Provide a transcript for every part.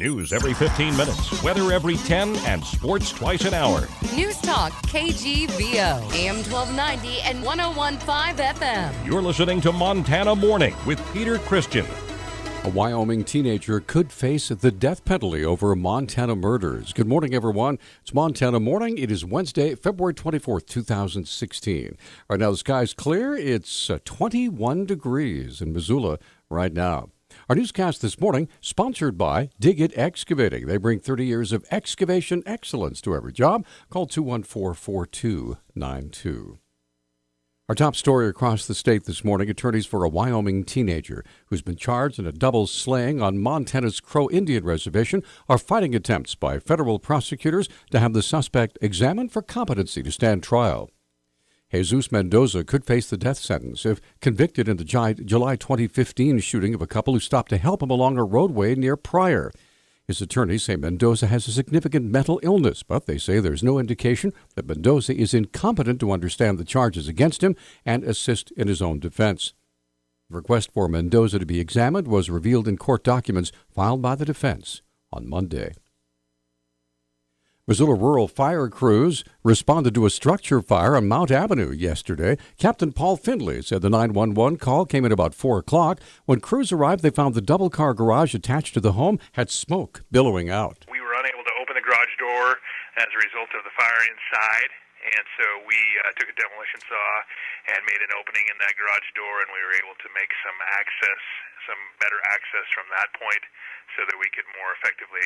News every 15 minutes, weather every 10, and sports twice an hour. News Talk KGVO, AM 1290 and 101.5 FM. You're listening to Montana Morning with Peter Christian. A Wyoming teenager could face the death penalty over Montana murders. Good morning, everyone. It's Montana Morning. It is Wednesday, February 24th, 2016. Right now, the sky's clear. It's 21 degrees in Missoula right now. Our newscast this morning, sponsored by Dig It Excavating. They bring 30 years of excavation excellence to every job. Call 214-4292. Our top story across the state this morning, attorneys for a Wyoming teenager who's been charged in a double slaying on Montana's Crow Indian Reservation are fighting attempts by federal prosecutors to have the suspect examined for competency to stand trial. Jesus Mendoza could face the death sentence if convicted in the July 2015 shooting of a couple who stopped to help him along a roadway near Pryor. His attorneys say Mendoza has a significant mental illness, but they say there's no indication that Mendoza is incompetent to understand the charges against him and assist in his own defense. The request for Mendoza to be examined was revealed in court documents filed by the defense on Monday. Missoula rural fire crews responded to a structure fire on Mount Avenue yesterday. Captain Paul Findlay said the 911 call came at about 4 o'clock. When crews arrived, they found the double-car garage attached to the home had smoke billowing out. We were unable to open the garage door as a result of the fire inside, and so we took a demolition saw and made an opening in that garage door, and we were able to make some better access from that point, so that we could more effectively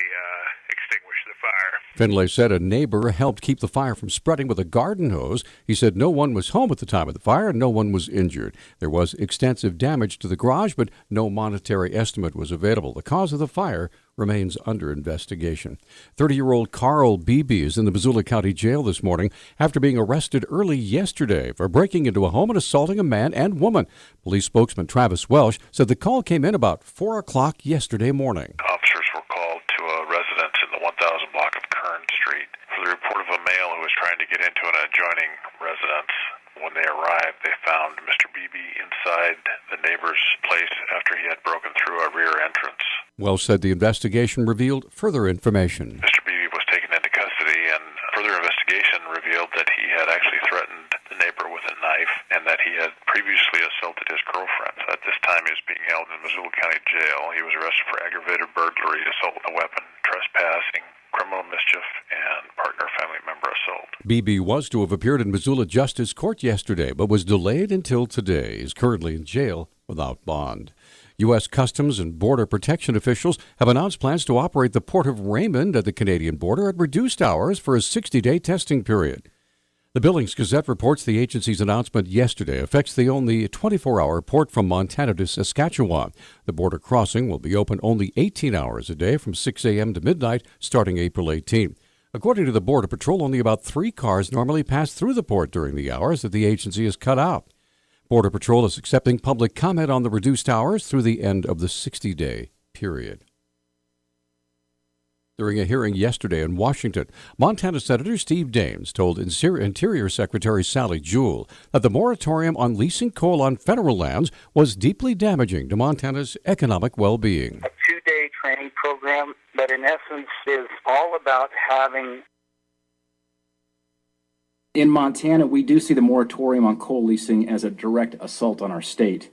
extinguish the fire. Finlay said a neighbor helped keep the fire from spreading with a garden hose. He said no one was home at the time of the fire and no one was injured. There was extensive damage to the garage, but no monetary estimate was available. The cause of the fire remains under investigation. 30-year-old Carl Beebe is in the Missoula County Jail this morning after being arrested early yesterday for breaking into a home and assaulting a man and woman. Police spokesman Travis Welsh said the call came in about 4 o'clock yesterday morning. Officers were called to a residence in the 1000 block of Kern Street for the report of a male who was trying to get into an adjoining residence. When they arrived, they found Mr. Beebe inside the neighbor's place after he had broken through a rear entrance. Welsh said the investigation revealed further information. Mr. Beebe was taken into custody, and further investigation revealed that he had actually threatened the neighbor with a knife and that he had previously assaulted his girlfriend. At this time, he was being held in Missoula County Jail. He was arrested for aggravated burglary, assault with a weapon, trespassing, criminal mischief, and partner family member assault. Beebe was to have appeared in Missoula Justice Court yesterday, but was delayed until today. He is currently in jail without bond. U.S. Customs and Border Protection officials have announced plans to operate the Port of Raymond at the Canadian border at reduced hours for a 60-day testing period. The Billings Gazette reports the agency's announcement yesterday affects the only 24-hour port from Montana to Saskatchewan. The border crossing will be open only 18 hours a day from 6 a.m. to midnight starting April 18. According to the Border Patrol, only about 3 cars normally pass through the port during the hours that the agency has cut out. Border Patrol is accepting public comment on the reduced hours through the end of the 60-day period. During a hearing yesterday in Washington, Montana Senator Steve Daines told Interior Secretary Sally Jewell that the moratorium on leasing coal on federal lands was deeply damaging to Montana's economic well-being. A 2-day training program that in essence is all about having... In Montana, we do see the moratorium on coal leasing as a direct assault on our state.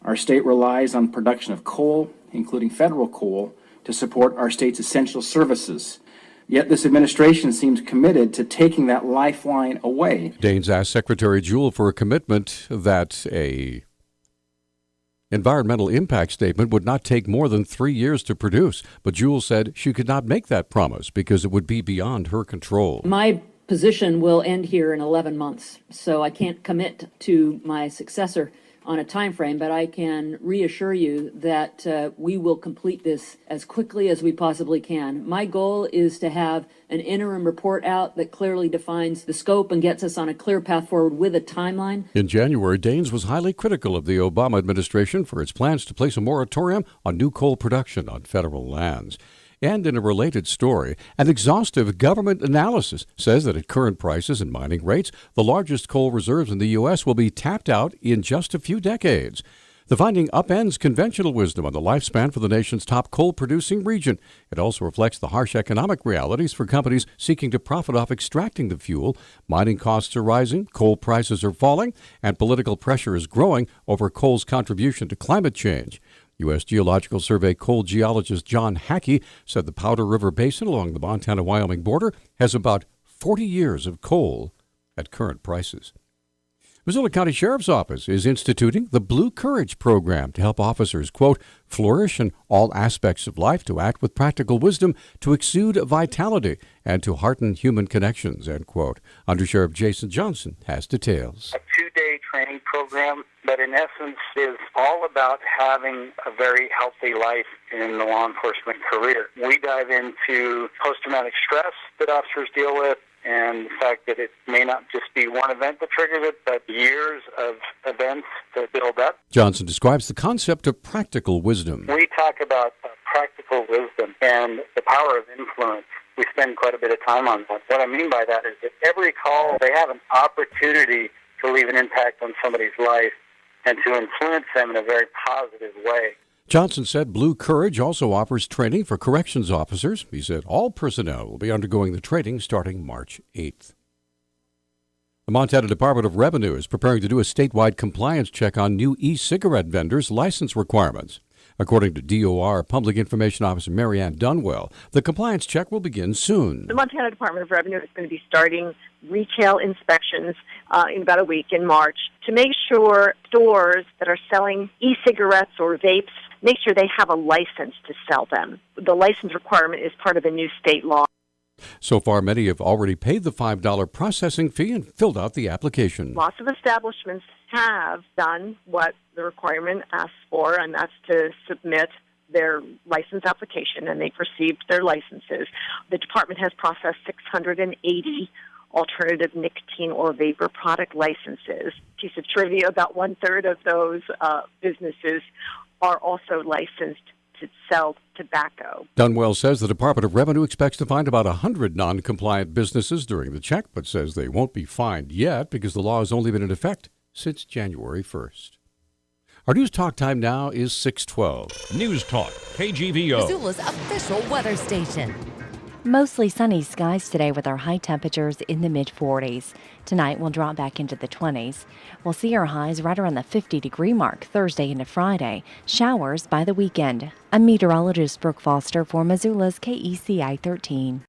Our state relies on production of coal, including federal coal, to support our state's essential services. Yet this administration seems committed to taking that lifeline away. Daines asked Secretary Jewell for a commitment that a environmental impact statement would not take more than 3 years to produce. But Jewell said she could not make that promise because it would be beyond her control. My position will end here in 11 months, so I can't commit to my successor on a time frame, but I can reassure you that we will complete this as quickly as we possibly can. My goal is to have an interim report out that clearly defines the scope and gets us on a clear path forward with a timeline. In January, Daines was highly critical of the Obama administration for its plans to place a moratorium on new coal production on federal lands. And in a related story, an exhaustive government analysis says that at current prices and mining rates, the largest coal reserves in the U.S. will be tapped out in just a few decades. The finding upends conventional wisdom on the lifespan for the nation's top coal-producing region. It also reflects the harsh economic realities for companies seeking to profit off extracting the fuel. Mining costs are rising, coal prices are falling, and political pressure is growing over coal's contribution to climate change. U.S. Geological Survey coal geologist John Hackey said the Powder River Basin along the Montana-Wyoming border has about 40 years of coal at current prices. Missoula County Sheriff's Office is instituting the Blue Courage program to help officers, quote, flourish in all aspects of life, to act with practical wisdom, to exude vitality, and to hearten human connections, end quote. Under Sheriff Jason Johnson has details. A 2-day training program that in essence is all about having a very healthy life in the law enforcement career. We dive into post-traumatic stress that officers deal with, and the fact that it may not just be one event that triggers it, but years of events that build up. Johnson describes the concept of practical wisdom. We talk about practical wisdom and the power of influence. We spend quite a bit of time on that. What I mean by that is that every call, they have an opportunity to leave an impact on somebody's life and to influence them in a very positive way. Johnson said Blue Courage also offers training for corrections officers. He said all personnel will be undergoing the training starting March 8th. The Montana Department of Revenue is preparing to do a statewide compliance check on new e-cigarette vendors' license requirements. According to DOR Public Information Officer Marianne Dunwell, the compliance check will begin soon. The Montana Department of Revenue is going to be starting retail inspections in about a week in March to make sure stores that are selling e-cigarettes or vapes, make sure they have a license to sell them. The license requirement is part of a new state law. So far, many have already paid the $5 processing fee and filled out the application. Lots of establishments have done what the requirement asks for, and that's to submit their license application, and they've received their licenses. The department has processed 680 alternative nicotine or vapor product licenses. Piece of trivia, about 1/3 of those businesses are also licensed to sell tobacco. Dunwell says the Department of Revenue expects to find about 100 non-compliant businesses during the check, but says they won't be fined yet because the law has only been in effect since January 1st. Our news talk time now is 6:12. News Talk, KGVO. Missoula's official weather station. Mostly sunny skies today with our high temperatures in the mid-40s. Tonight we'll drop back into the 20s. We'll see our highs right around the 50-degree mark Thursday into Friday. Showers by the weekend. I'm meteorologist Brooke Foster for Missoula's KECI 13.